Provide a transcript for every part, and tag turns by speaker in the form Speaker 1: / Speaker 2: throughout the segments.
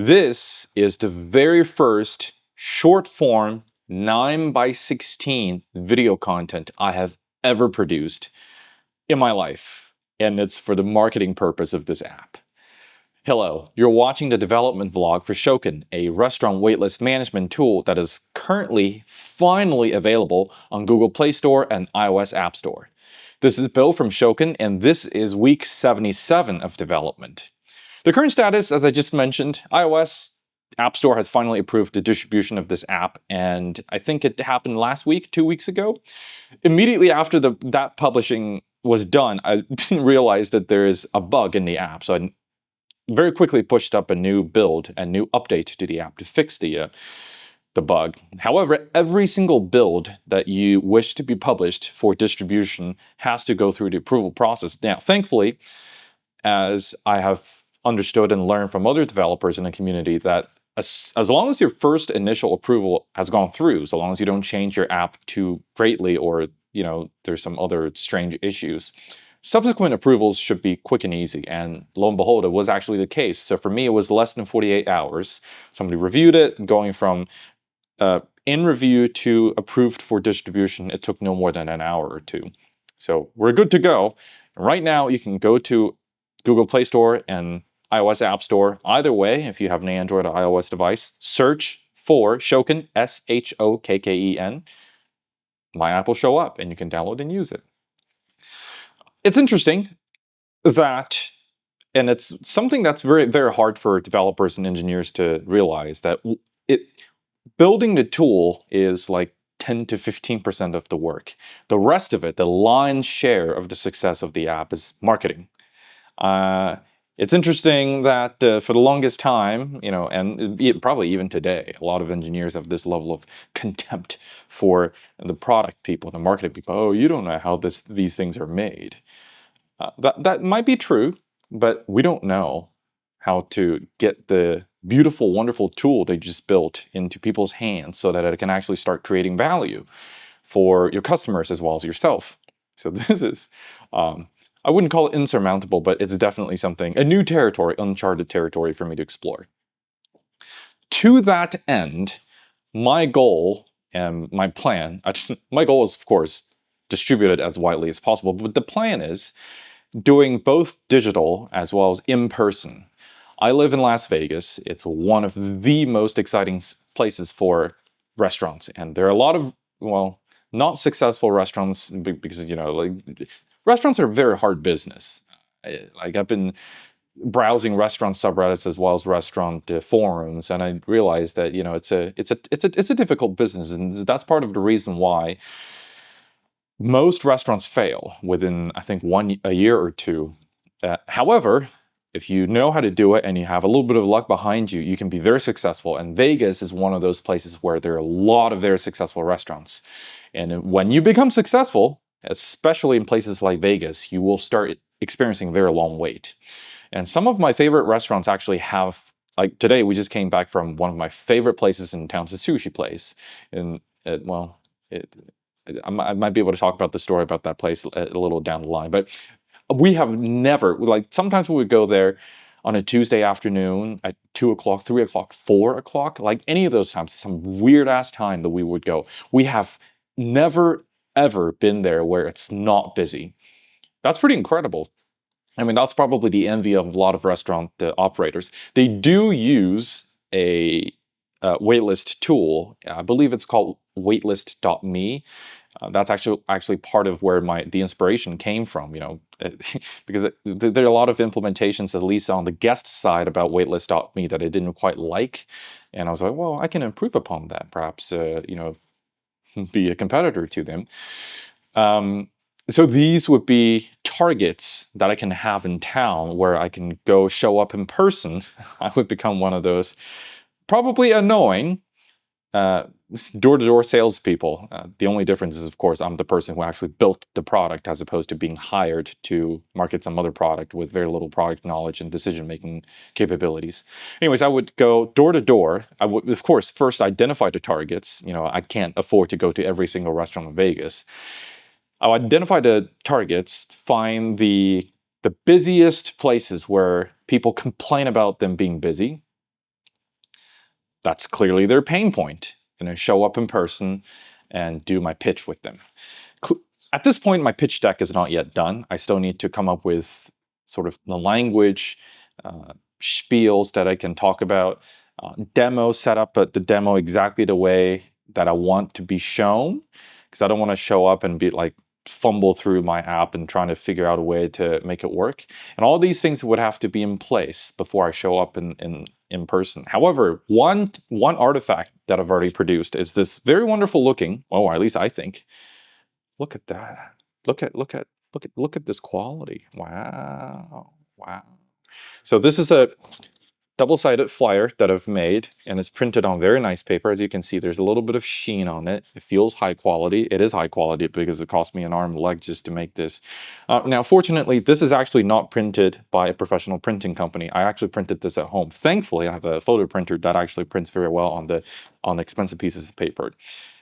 Speaker 1: This is the very first short form 9:16 video content I have ever produced in my life, and it's for the marketing purpose of this app. Hello, you're watching the development vlog for Shokken, a restaurant waitlist management tool that is currently finally available on Google Play Store and iOS App Store. This is Bill from Shokken, and this is week 77 of development. The current status, as I just mentioned, iOS App Store has finally approved the distribution of this app, and I think it happened last week, 2 weeks ago. Immediately after that publishing was done, I realized that there is a bug in the app, so I very quickly pushed up a new build, a new update to the app to fix the bug. However, every single build that you wish to be published for distribution has to go through the approval process. Now, thankfully, as I have understood and learned from other developers in the community, that as long as your first initial approval has gone through, so long as you don't change your app too greatly or there's some other strange issues, subsequent approvals should be quick and easy. And lo and behold, it was actually the case. So for me, it was less than 48 hours. Somebody reviewed it, going from in review to approved for distribution. It took no more than an hour or two. So we're good to go. Right now, you can go to Google Play Store and iOS App Store. Either way, if you have an Android or iOS device, search for Shokken, Shokken. My app will show up and you can download and use it. It's interesting that, and it's something that's very, very hard for developers and engineers to realize, that building the tool is like 10 to 15% of the work. The rest of it, the lion's share of the success of the app, is marketing. It's interesting that for the longest time, and probably even today, a lot of engineers have this level of contempt for the product people, the marketing people. Oh, you don't know how these things are made. That might be true, but we don't know how to get the beautiful, wonderful tool they just built into people's hands so that it can actually start creating value for your customers as well as yourself. So this is, I wouldn't call it insurmountable, but it's definitely something, a new territory, uncharted territory for me to explore. To that end, my goal and my plan, my goal is, of course, distribute it as widely as possible, but the plan is doing both digital as well as in-person. I live in Las Vegas. It's one of the most exciting places for restaurants, and there are a lot of, well, not successful restaurants because, restaurants are a very hard business. I've been browsing restaurant subreddits as well as restaurant forums, and I realized that it's a difficult business, and that's part of the reason why most restaurants fail within, I think, a year or two. However, if you know how to do it and you have a little bit of luck behind you, you can be very successful. And Vegas is one of those places where there are a lot of very successful restaurants. And when you become successful, especially in places like Vegas, you will start experiencing a very long wait. And some of my favorite restaurants actually have, like today, we just came back from one of my favorite places in town, it's a sushi place. And I might be able to talk about the story about that place a little down the line. But we have never, sometimes we would go there on a Tuesday afternoon at 2 o'clock, 3 o'clock, 4 o'clock, like any of those times, some weird ass time that we would go. We have never, ever been there where it's not busy. That's pretty incredible. I mean, that's probably the envy of a lot of restaurant operators. They do use a waitlist tool. I believe it's called waitlist.me. That's actually part of where the inspiration came from, because there are a lot of implementations, at least on the guest side, about waitlist.me that I didn't quite like. And I was like, well, I can improve upon that, perhaps, be a competitor to them. So these would be targets that I can have in town where I can go show up in person. I would become one of those probably annoying door-to-door salespeople. The only difference is, of course, I'm the person who actually built the product as opposed to being hired to market some other product with very little product knowledge and decision-making capabilities. Anyways, I would go door to door. I would, of course, first identify the targets. You know, I can't afford to go to every single restaurant in Vegas. I'll identify the targets, find the busiest places where people complain about them being busy. That's clearly their pain point. And then show up in person and do my pitch with them. At this point, my pitch deck is not yet done. I still need to come up with sort of the language, spiels that I can talk about, demo, set up the demo exactly the way that I want to be shown, because I don't want to show up and be like fumble through my app and trying to figure out a way to make it work. And all these things would have to be in place before I show up in person. However, one artifact that I've already produced is this very wonderful looking, or at least I think, look at that. Look at this quality. Wow. Wow. So this is a double-sided flyer that I've made, and it's printed on very nice paper. As you can see, there's a little bit of sheen on it. It feels high quality. It is high quality because it cost me an arm and leg just to make this. Now, fortunately, this is actually not printed by a professional printing company. I actually printed this at home. Thankfully, I have a photo printer that actually prints very well on the expensive pieces of paper.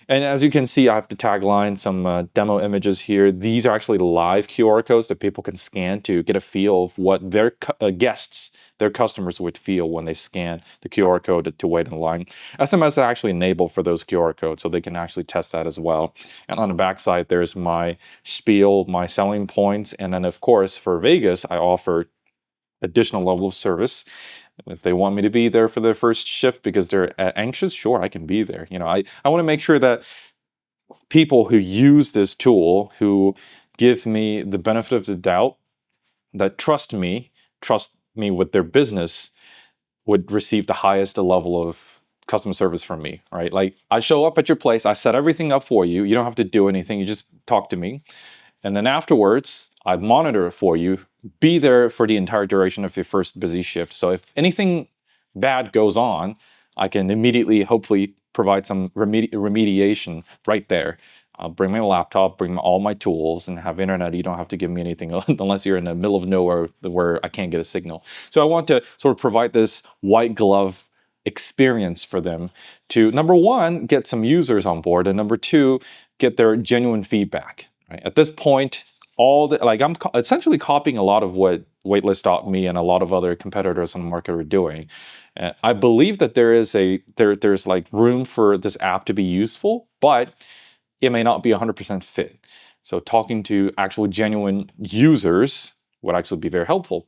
Speaker 1: And as you can see, I have the tagline, some demo images here. These are actually live QR codes that people can scan to get a feel of what their guests, their customers would feel when they scan the QR code to wait in line. SMS is actually enabled for those QR codes, so they can actually test that as well. And on the back side, there's my spiel, my selling points. And then, of course, for Vegas, I offer additional level of service. If they want me to be there for their first shift because they're anxious, sure, I can be there. You know, I want to make sure that people who use this tool, who give me the benefit of the doubt, that trust me with their business, would receive the highest level of customer service from me, right? Like, I show up at your place, I set everything up for you. You don't have to do anything. You just talk to me. And then afterwards, I monitor it for you, be there for the entire duration of your first busy shift. So if anything bad goes on, I can immediately, hopefully, provide some remediation right there. I'll bring my laptop, bring all my tools, and have internet. You don't have to give me anything unless you're in the middle of nowhere where I can't get a signal. So I want to sort of provide this white glove experience for them to, number one, get some users on board, and number two, get their genuine feedback. Right? At this point, I'm essentially copying a lot of what waitlist.me and a lot of other competitors on the market are doing. I believe that there's like room for this app to be useful, but it may not be 100% fit. So talking to actual genuine users would actually be very helpful.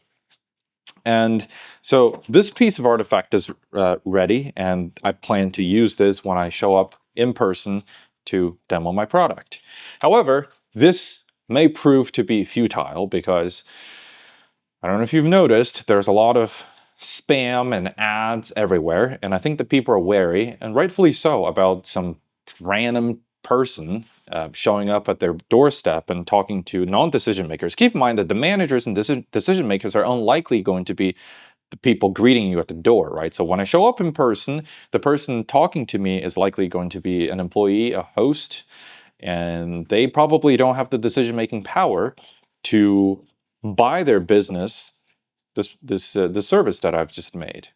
Speaker 1: And so this piece of artifact is ready, and I plan to use this when I show up in person to demo my product. However, this may prove to be futile because, I don't know if you've noticed, there's a lot of spam and ads everywhere, and I think that people are wary, and rightfully so, about some random person showing up at their doorstep and talking to non-decision makers. Keep in mind that the managers and decision makers are unlikely going to be the people greeting you at the door, right? So when I show up in person, the person talking to me is likely going to be an employee, a host, and they probably don't have the decision-making power to buy their business the service that I've just made.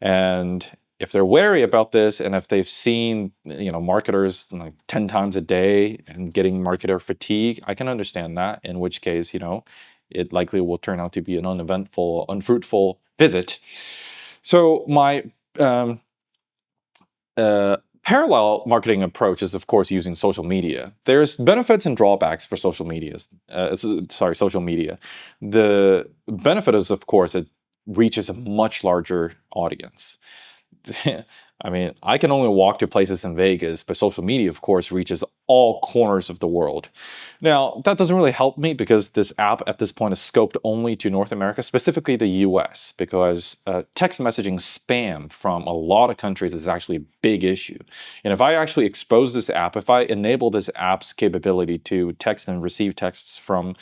Speaker 1: And if they're wary about this, and if they've seen, you know, marketers like 10 times a day and getting marketer fatigue, I can understand that, in which case, you know, it likely will turn out to be an uneventful, unfruitful visit. So my parallel marketing approach is, of course, using social media. There's benefits and drawbacks for social media. The benefit is, of course, it reaches a much larger audience. I mean, I can only walk to places in Vegas, but social media, of course, reaches all corners of the world. Now, that doesn't really help me because this app at this point is scoped only to North America, specifically the US, because text messaging spam from a lot of countries is actually a big issue. And if I actually expose this app, if I enable this app's capability to text and receive texts from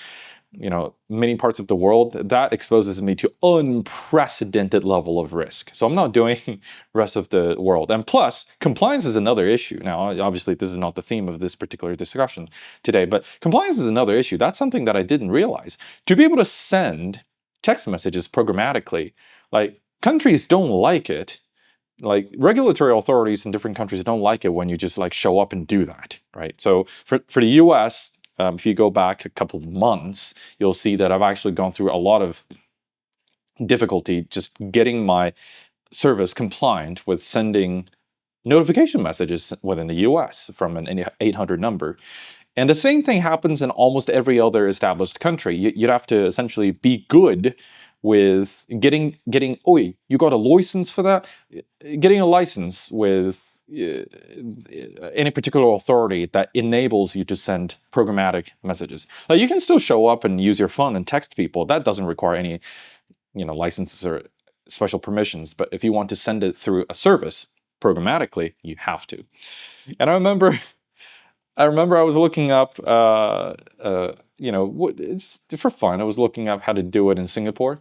Speaker 1: many parts of the world, that exposes me to unprecedented level of risk. So I'm not doing rest of the world. And plus, compliance is another issue. Now, obviously, this is not the theme of this particular discussion today, but compliance is another issue. That's something that I didn't realize. To be able to send text messages programmatically, like countries don't like it. Like regulatory authorities in different countries don't like it when you just like show up and do that, right? So for the US, if you go back a couple of months, you'll see that I've actually gone through a lot of difficulty just getting my service compliant with sending notification messages within the US from an 800 number. And the same thing happens in almost every other established country. You'd have to essentially be good with getting. Oh, you got a license for that? Getting a license with any particular authority that enables you to send programmatic messages. Like you can still show up and use your phone and text people. That doesn't require any, licenses or special permissions. But if you want to send it through a service programmatically, you have to. And I remember I was looking up, it's for fun. I was looking up how to do it in Singapore.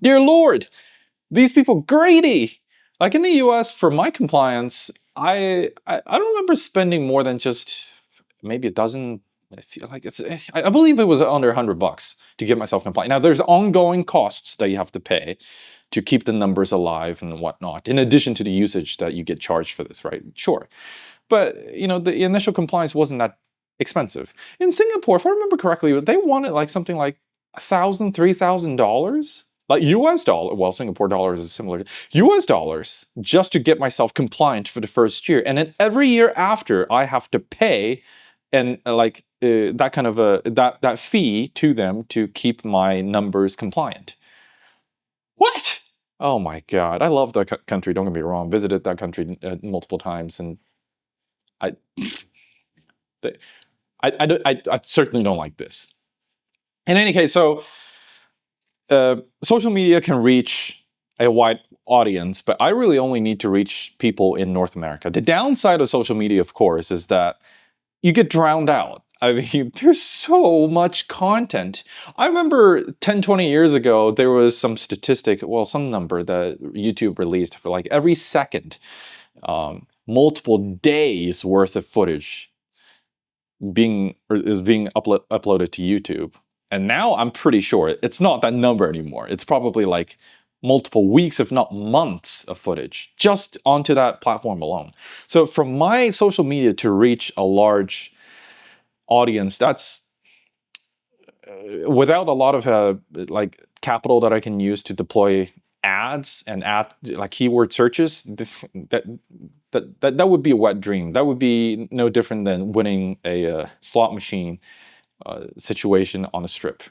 Speaker 1: Dear Lord, these people greedy. Like in the US, for my compliance, I don't remember spending more than just maybe a dozen. I feel like I believe it was under $100 to get myself compliant. Now there's ongoing costs that you have to pay to keep the numbers alive and whatnot, in addition to the usage that you get charged for this, right? Sure. But the initial compliance wasn't that expensive. In Singapore, if I remember correctly, they wanted like something like $1,000, $3,000, like US dollar. Well, Singapore dollars is similar to US dollars, just to get myself compliant for the first year. And then every year after, I have to pay and that kind of that fee to them to keep my numbers compliant. What? Oh my God! I love that country. Don't get me wrong. Visited that country multiple times, and I certainly don't like this. In any case, so social media can reach a wide audience, but I really only need to reach people in North America. The downside of social media, of course, is that you get drowned out. I mean, there's so much content. I remember 10, 20 years ago, there was some statistic, well, some number that YouTube released for like every second, multiple days worth of footage is being uploaded to YouTube. And now I'm pretty sure it's not that number anymore. It's probably like multiple weeks, if not months of footage just onto that platform alone. So for my social media to reach a large audience, that's without a lot of capital that I can use to deploy ads and keyword searches, that would be a wet dream. That would be no different than winning a slot machine situation on a strip.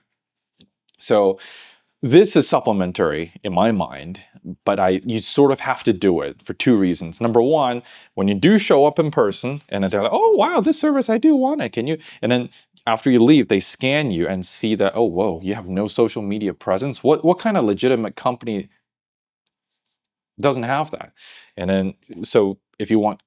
Speaker 1: So this is supplementary in my mind, but you sort of have to do it for two reasons. Number one, when you do show up in person and they're like, oh wow, this service, I do want it, can you? And then after you leave, they scan you and see that, oh whoa, you have no social media presence. What kind of legitimate company doesn't have that? And then, so if you want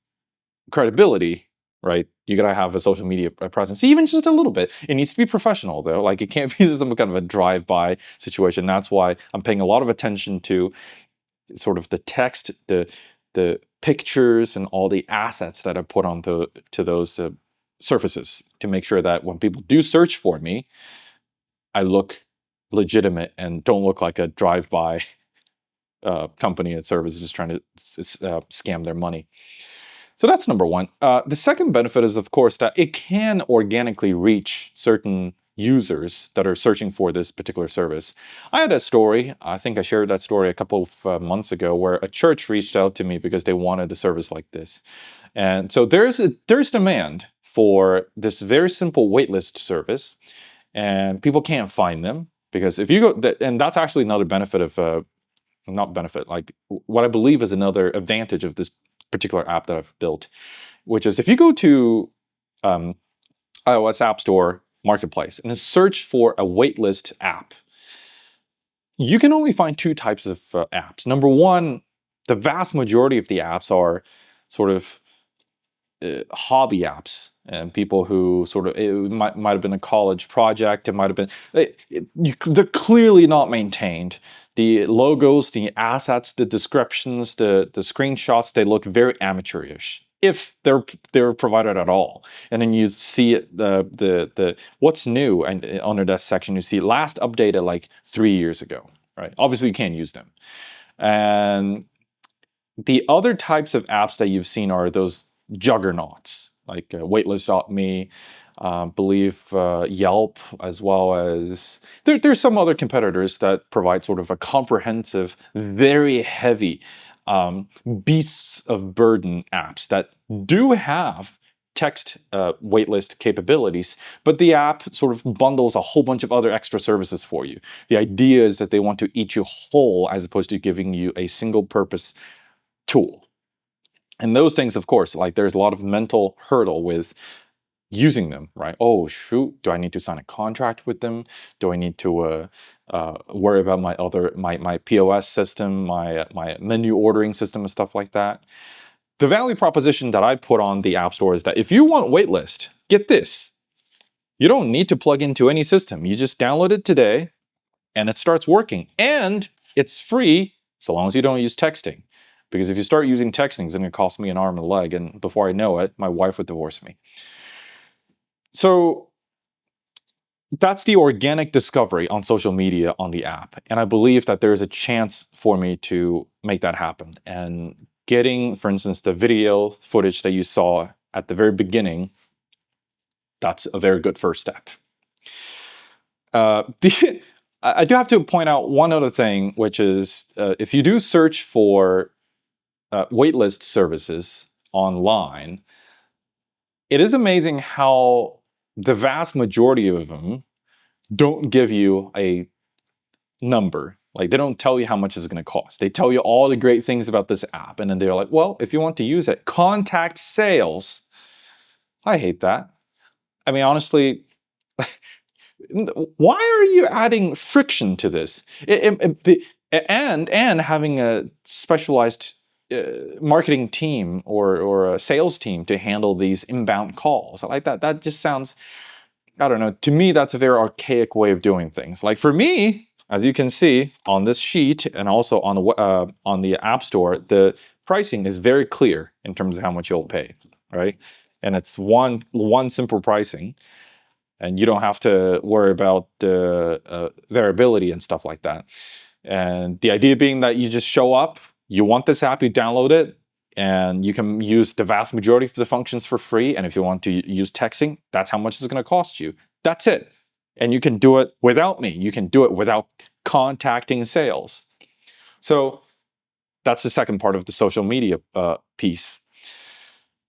Speaker 1: credibility, right, you gotta have a social media presence, even just a little bit. It needs to be professional though. Like it can't be some kind of a drive-by situation. That's why I'm paying a lot of attention to sort of the text, the pictures, and all the assets that I put onto those surfaces to make sure that when people do search for me, I look legitimate and don't look like a drive-by company and service just trying to scam their money. So that's number one. The second benefit is, of course, that it can organically reach certain users that are searching for this particular service. I had a story, I think I shared that story a couple of months ago, where a church reached out to me because they wanted a service like this. And so there's demand for this very simple waitlist service, and people can't find them because if you go, and that's actually another benefit of not benefit, like what I believe is another advantage of this particular app that I've built, which is if you go to iOS App Store Marketplace and search for a waitlist app, you can only find two types of apps. Number one, the vast majority of the apps are sort of hobby apps, and people who sort of, it might have been a college project, it might have been, they're clearly not maintained. The logos, the assets, the descriptions, the screenshots, they look very amateurish, if they're provided at all. And then you see it, the what's new, and under that section you see last updated like 3 years ago, right? Obviously you can't use them. And the other types of apps that you've seen are those juggernauts, like waitlist.me, believe Yelp, as well as there's some other competitors that provide sort of a comprehensive, very heavy beasts of burden apps that do have text waitlist capabilities, but the app sort of bundles a whole bunch of other extra services for you. The idea is that they want to eat you whole as opposed to giving you a single purpose tool. And those things, of course, like there's a lot of mental hurdle with using them, right? Oh, shoot, do I need to sign a contract with them? Do I need to worry about my POS system, my menu ordering system and stuff like that? The value proposition that I put on the App Store is that if you want waitlist, get this. You don't need to plug into any system. You just download it today and it starts working. And it's free so long as you don't use texting. Because if you start using texting, it's going to cost me an arm and a leg. And before I know it, my wife would divorce me. So that's the organic discovery on social media on the app. And I believe that there's a chance for me to make that happen. And getting, for instance, the video footage that you saw at the very beginning, that's a very good first step. I do have to point out one other thing, which is if you do search for waitlist services online, it is amazing how the vast majority of them don't give you a number. Like they don't tell you how much it's going to cost. They tell you all the great things about this app. And then they're like, well, if you want to use it, contact sales. I hate that. I mean, honestly, why are you adding friction to this? And having a specialized marketing team or a sales team to handle these inbound calls. Like that just sounds, I don't know, to me that's a very archaic way of doing things. Like for me, as you can see on this sheet and also on the App Store, the pricing is very clear in terms of how much you'll pay, right? And it's one simple pricing, and you don't have to worry about the variability and stuff like that. And the idea being that you just show up, you want this app, you download it, and you can use the vast majority of the functions for free. And if you want to use texting, that's how much it's going to cost you. That's it. And you can do it without me. You can do it without contacting sales. So that's the second part of the social media piece.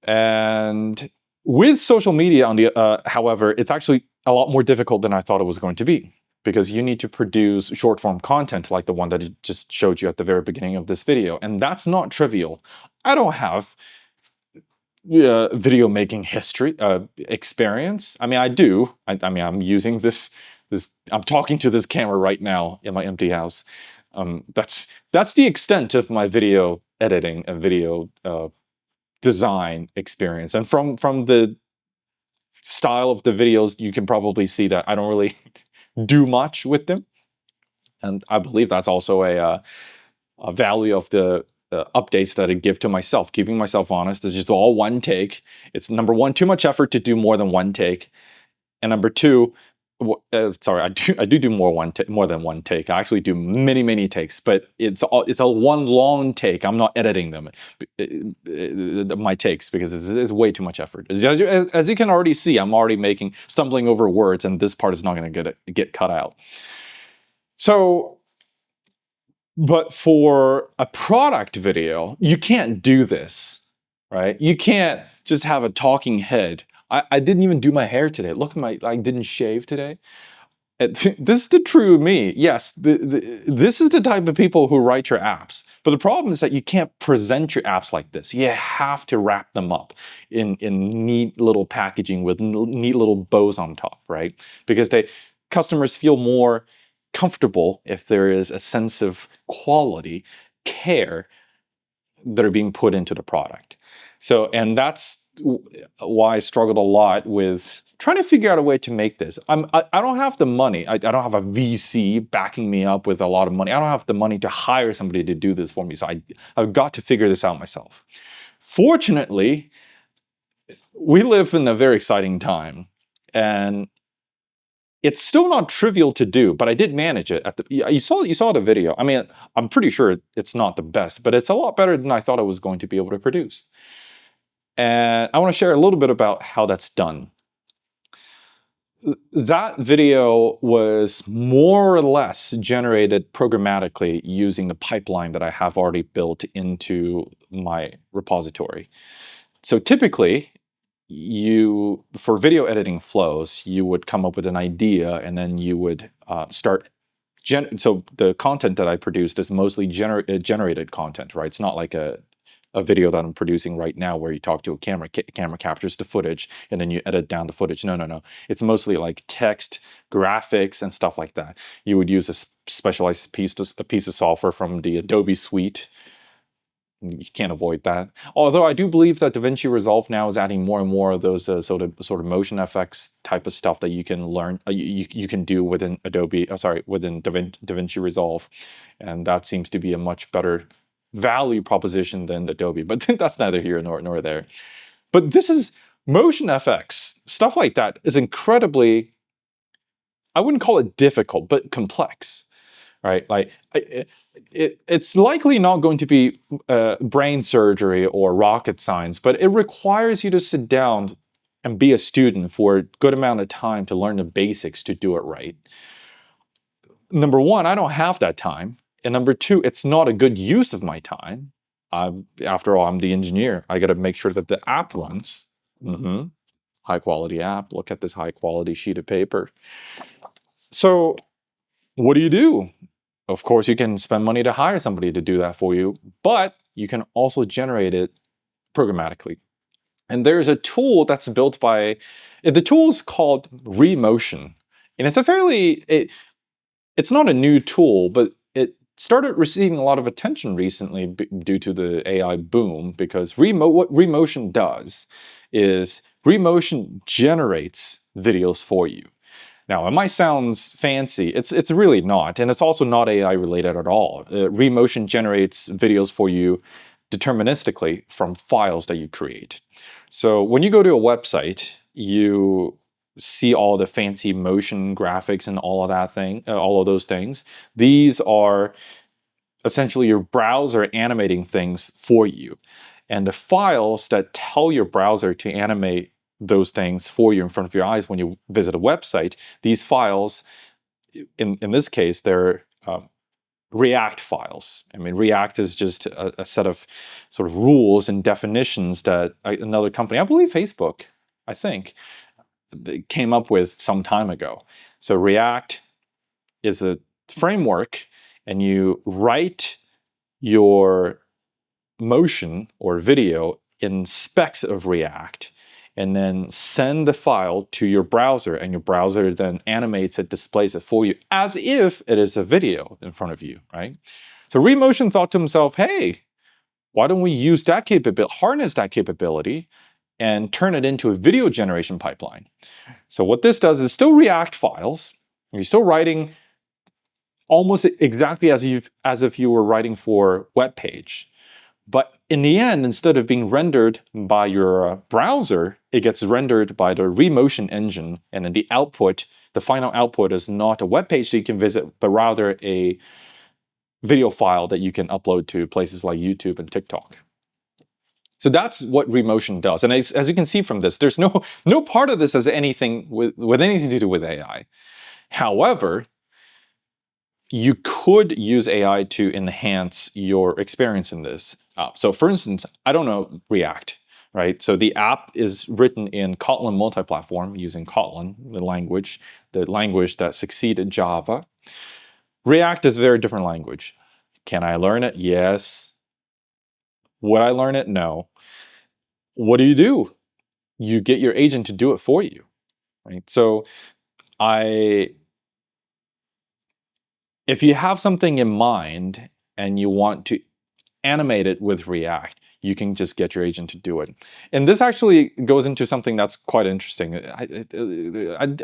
Speaker 1: And with social media, on the however, it's actually a lot more difficult than I thought it was going to be, because you need to produce short form content like the one that it just showed you at the very beginning of this video. And that's not trivial. I don't have video making history, experience. I mean, I do. I mean, I'm using this, I'm talking to this camera right now in my empty house. That's the extent of my video editing and video design experience. And from the style of the videos, you can probably see that I don't really do much with them. And I believe that's also a value of the updates that I give to myself, keeping myself honest. It's just all one take. It's number one, too much effort to do more than one take. And number two, sorry, I do more than one take. I actually do many takes, but it's a one long take. I'm not editing them, my takes, because it's way too much effort. As you can already see, I'm already stumbling over words, and this part is not going to get cut out. So, but for a product video, you can't do this, right? You can't just have a talking head. I didn't even do my hair today. Look at I didn't shave today. This is the true me. Yes, this is the type of people who write your apps. But the problem is that you can't present your apps like this. You have to wrap them up in neat little packaging with neat little bows on top, right? Because customers feel more comfortable if there is a sense of quality, care that are being put into the product. So, and that's why I struggled a lot with trying to figure out a way to make this. I don't have the money. I don't have a VC backing me up with a lot of money. I don't have the money to hire somebody to do this for me. So I've got to figure this out myself. Fortunately, we live in a very exciting time, and it's still not trivial to do, but I did manage it. You saw the video. I mean, I'm pretty sure it's not the best, but it's a lot better than I thought I was going to be able to produce. And I want to share a little bit about how that's done. That video was more or less generated programmatically using the pipeline that I have already built into my repository. So typically, for video editing flows, you would come up with an idea and then you would start. So the content that I produced is mostly generated content, right? It's not like a video that I'm producing right now where you talk to a camera, camera captures the footage, and then you edit down the footage. No. It's mostly like text, graphics, and stuff like that. You would use a specialized piece of software from the Adobe suite. You can't avoid that. Although I do believe that DaVinci Resolve now is adding more and more of those sort of motion effects type of stuff that you can learn, you can do within within DaVinci Resolve, and that seems to be a much better value proposition than Adobe. But that's neither here nor there. But this is motion FX stuff like that is incredibly, I wouldn't call it difficult, but complex. Right, like it's likely not going to be brain surgery or rocket science, but it requires you to sit down and be a student for a good amount of time to learn the basics to do it right. Number one, I don't have that time, and number two, it's not a good use of my time. After all, I'm the engineer. I got to make sure that the app runs. High quality app. Look at this high quality sheet of paper. So, what do? Of course, you can spend money to hire somebody to do that for you, but you can also generate it programmatically. And there's a tool that's built by, the tool is called Remotion. And it's it's not a new tool, but it started receiving a lot of attention recently due to the AI boom, because what Remotion does is Remotion generates videos for you. Now, it might sound fancy. It's really not, and it's also not AI related at all. Remotion generates videos for you deterministically from files that you create. So when you go to a website, you see all the fancy motion graphics and all of those things. These are essentially your browser animating things for you, and the files that tell your browser to animate those things for you in front of your eyes when you visit a website, these files, in this case, they're React files. I mean, React is just a set of sort of rules and definitions that another company, I believe Facebook, I think, came up with some time ago. So React is a framework, and you write your motion or video in specs of React, and then send the file to your browser, and your browser then animates it, displays it for you as if it is a video in front of you, right? So Remotion thought to himself, hey, why don't we use that capability, harness that capability, and turn it into a video generation pipeline? So what this does is still React files. You're still writing almost exactly as if you were writing for a web page. But in the end, instead of being rendered by your browser, it gets rendered by the Remotion engine, and then the output, the final output, is not a web page that you can visit, but rather a video file that you can upload to places like YouTube and TikTok. So that's what Remotion does. And as you can see from this, there's no part of this has anything with anything to do with AI. However, you could use AI to enhance your experience in this. So for instance, I don't know React, right? So the app is written in Kotlin multi-platform using Kotlin, the language that succeeded Java. React is a very different language. Can I learn it? Yes. Would I learn it? No. What do? You get your agent to do it for you, right? So if you have something in mind and you want to animate it with React, you can just get your agent to do it. And this actually goes into something that's quite interesting. I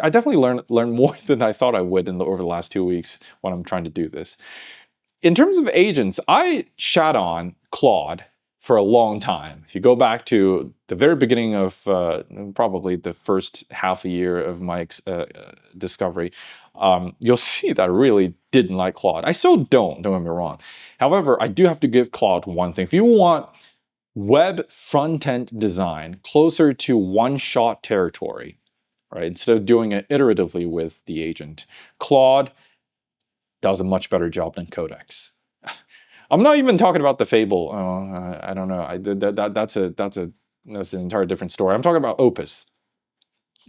Speaker 1: definitely learned more than I thought I would over the last 2 weeks when I'm trying to do this. In terms of agents, I shat on Claude for a long time. If you go back to the very beginning of probably the first half a year of my discovery, you'll see that I really didn't like Claude. I still don't get me wrong. However, I do have to give Claude one thing. If you want web front-end design closer to one-shot territory, right, instead of doing it iteratively with the agent, Claude does a much better job than Codex. I'm not even talking about the Fable. I don't know. That's an entirely different story. I'm talking about Opus.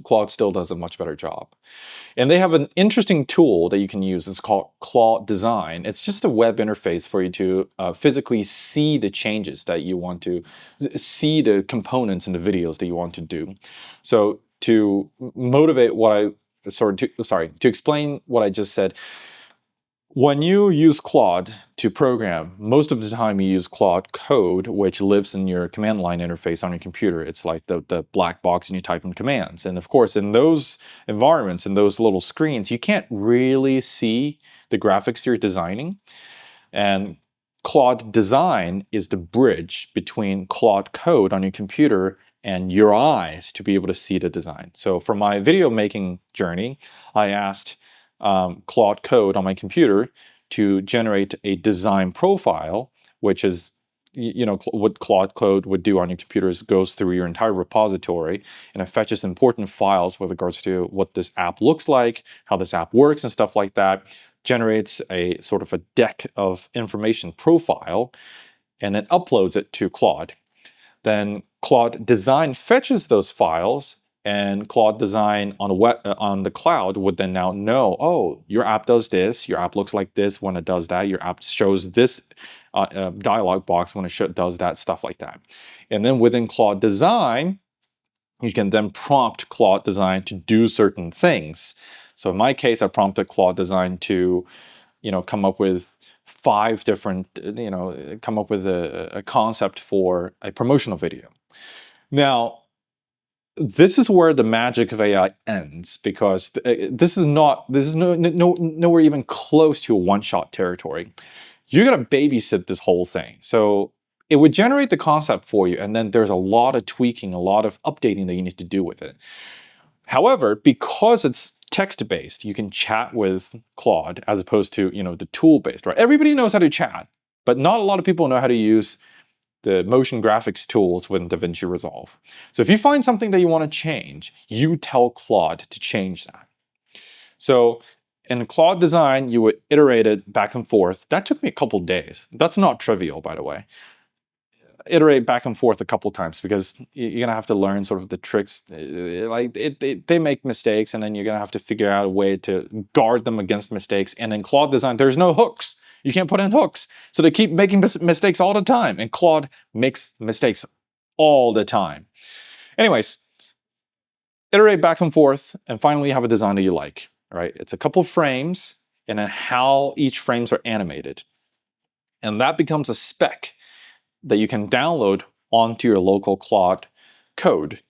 Speaker 1: Claude still does a much better job. And they have an interesting tool that you can use. It's called Claude Design. It's just a web interface for you to physically see the changes that you want to see, the components in the videos that you want to do. So to motivate what to explain what I just said, when you use Claude to program, most of the time you use Claude code, which lives in your command line interface on your computer. It's like the black box and you type in commands. And of course, in those environments, in those little screens, you can't really see the graphics you're designing. And Claude Design is the bridge between Claude code on your computer and your eyes to be able to see the design. So for my video making journey, I asked Claude code on my computer to generate a design profile, which is, what Claude code would do on your computer is goes through your entire repository and it fetches important files with regards to what this app looks like, how this app works and stuff like that, generates a sort of a deck of information profile, and then uploads it to Claude. Then Claude Design fetches those files, and Claude Design on the cloud would then now know, oh, your app does this, your app looks like this when it does that, your app shows this dialog box when it does that, stuff like that. And then within Claude Design, you can then prompt Claude Design to do certain things. So in my case, I prompted Claude Design to, come up with 5 different, come up with a concept for a promotional video. Now, this is where the magic of AI ends, because this is nowhere even close to a one-shot territory. You're gonna babysit this whole thing. So it would generate the concept for you, and then there's a lot of tweaking, a lot of updating that you need to do with it. However, because it's text-based, you can chat with Claude as opposed to, the tool-based, right? Everybody knows how to chat, but not a lot of people know how to use the motion graphics tools within DaVinci Resolve. So if you find something that you want to change, you tell Claude to change that. So in Claude Design, you would iterate it back and forth. That took me a couple days. That's not trivial, by the way. Iterate back and forth a couple times, because you're gonna have to learn sort of the tricks. They make mistakes, and then you're gonna have to figure out a way to guard them against mistakes. And in Claude Design, there's no hooks. You can't put in hooks, so they keep making mistakes all the time. And Claude makes mistakes all the time. Anyways, iterate back and forth, and finally you have a design that you like. Right? It's a couple frames, and then how each frames are animated, and that becomes a spec that you can download onto your local Claude code.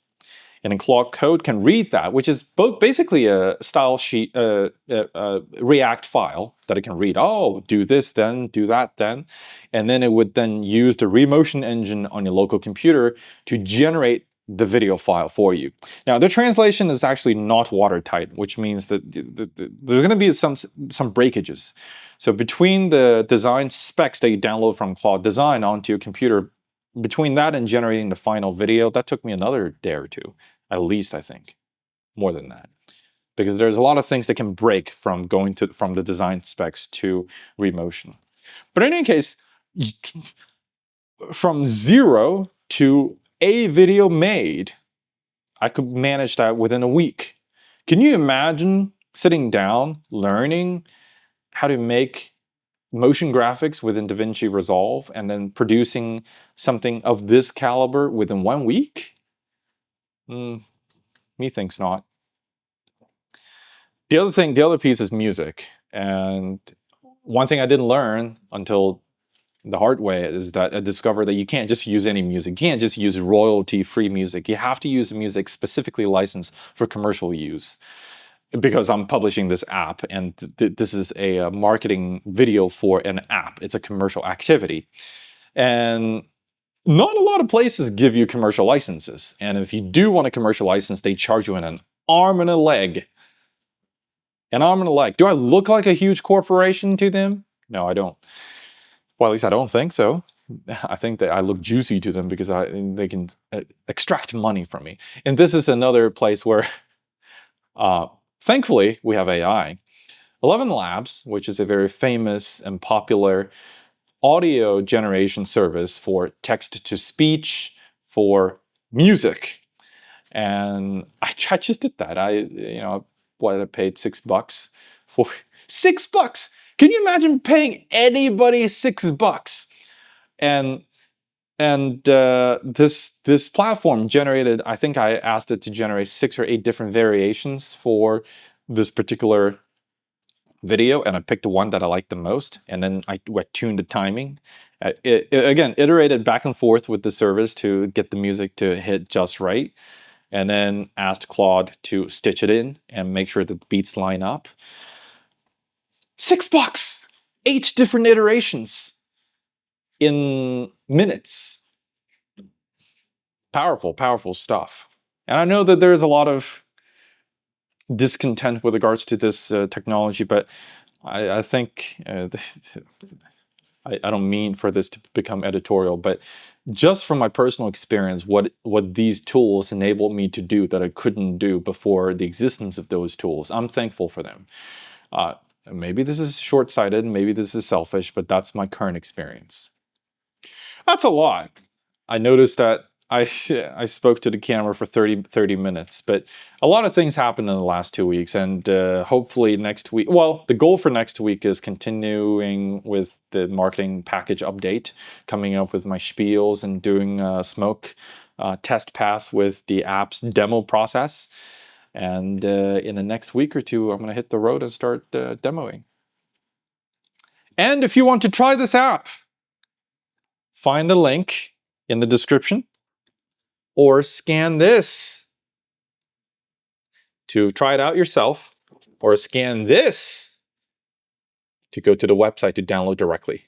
Speaker 1: And then Claude code can read that, which is basically a style sheet, React file that it can read. Oh, do this then, do that then. And then it would then use the Remotion engine on your local computer to generate the video file for you. Now, the translation is actually not watertight, which means that there's going to be some breakages. So between the design specs that you download from Claude Design onto your computer, between that and generating the final video, that took me another day or two, at least, I think. More than that. Because there's a lot of things that can break from going from the design specs to Remotion. But in any case, from 0 to a video made, I could manage that within a week. Can you imagine sitting down, learning how to make motion graphics within DaVinci Resolve and then producing something of this caliber within 1 week? Methinks not. The other piece is music. And one thing I didn't learn until the hard way is that I discovered that you can't just use any music. You can't just use royalty-free music. You have to use music specifically licensed for commercial use. Because I'm publishing this app, and this is a marketing video for an app. It's a commercial activity. And not a lot of places give you commercial licenses. And if you do want a commercial license, they charge you an arm and a leg. An arm and a leg. Do I look like a huge corporation to them? No, I don't. Well, at least I don't think so. I think that I look juicy to them because they can extract money from me. And this is another place where, thankfully, we have AI. ElevenLabs, which is a very famous and popular audio generation service for text-to-speech, for music. And I just did that. I paid $6 for $6. Can you imagine paying anybody $6? And this platform generated, I think I asked it to generate 6 or 8 different variations for this particular video, and I picked the one that I liked the most, and then I tuned the timing. Again, iterated back and forth with the service to get the music to hit just right, and then asked Claude to stitch it in and make sure that the beats line up. $6! 8 different iterations in minutes. Powerful, powerful stuff. And I know that there's a lot of discontent with regards to this technology, but I think I don't mean for this to become editorial, but just from my personal experience, what these tools enabled me to do that I couldn't do before the existence of those tools, I'm thankful for them. Maybe this is short-sighted, maybe this is selfish, but that's my current experience. That's a lot. I noticed that I spoke to the camera for 30 minutes, but a lot of things happened in the last 2 weeks, and hopefully next week, well, the goal for next week is continuing with the marketing package update, coming up with my spiels and doing a smoke test pass with the app's demo process. And in the next week or two, I'm going to hit the road and start demoing. And if you want to try this app, find the link in the description, or scan this to try it out yourself, or scan this to go to the website to download directly.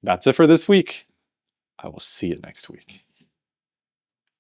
Speaker 1: That's it for this week. I will see you next week.